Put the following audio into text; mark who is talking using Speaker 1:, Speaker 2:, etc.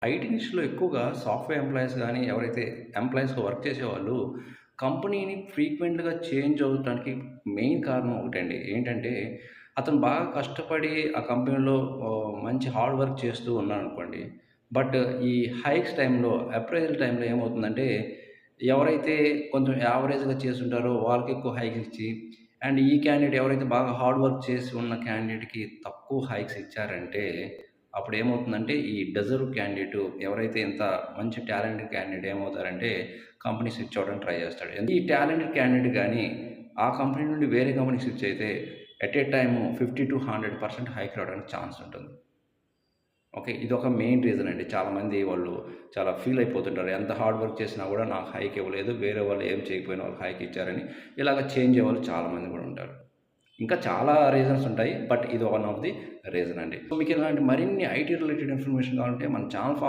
Speaker 1: IT నిష్‌లో ఎక్కువగా software employees గాని, ఎవరైతే ఎంప్లాయీస్‌గా వర్క్ చేసేవాళ్ళు కంపెనీని ఫ్రీక్వెంట్‌గా చేంజ్ అవ్వటానికి మెయిన్ కారణం ఒకటండి. ఏంటంటే, అతను బాగా కష్టపడి ఆ కంపెనీలో మంచి హార్డ్ వర్క్ చేస్తూ ఉన్నాడనుకోండి. బట్ ఈ హైక్స్ టైమ్‌లో, అప్రైజల్ టైమ్‌లో ఏమవుతుందంటే, ఎవరైతే కొంచెం యావరేజ్‌గా చేసుంటారో వాళ్ళకి ఎక్కువ హైక్స్ ఇచ్చి, అండ్ ఈ క్యాండిడేట్ ఎవరైతే బాగా హార్డ్ వర్క్ చేసి ఉన్న క్యాండిడేట్‌కి తక్కువ హైక్స్ ఇచ్చారంటే అప్పుడేమవుతుందంటే, ఈ డిజర్వ్ క్యాండిడేటు ఎవరైతే ఇంత మంచి టాలెంటెడ్ క్యాండిడేట్ ఏమవుతారంటే, కంపెనీ స్విచ్ అవ్వడానికి ట్రై చేస్తాడు. ఈ టాలెంటెడ్ క్యాండిడేట్ గాని, ఆ కంపెనీ నుండి వేరే కంపెనీకి స్విచ్ అయితే, ఎట్ ఏ టైమ్ 50-100% హైక్ రావడానికి ఛాన్స్ ఉంటుంది. ఓకే. ఇదొక మెయిన్ రీజన్ అండి. చాలామంది వాళ్ళు చాలా ఫీల్ అయిపోతుంటారు. ఎంత హార్డ్ వర్క్ చేసినా గూడా నాకు హైక్ ఇవ్వలేదు. వేరే వాళ్ళు ఏం చేయకపోయినా వాళ్ళకి హైక్ ఇచ్చారని ఇలాగ చేంజ్ అయ్యేవాళ్ళు చాలామంది గూడా ఉంటారు. ఇంకా చాలా రీజన్స్ ఉంటాయి. బట్ ఇది వన్ ఆఫ్ ది రీజన్ అండి. సో మీకు ఇలాంటి మరిన్ని ఐటీ రిలేటెడ్ ఇన్ఫర్మేషన్ కావాలంటే మన ఛానల్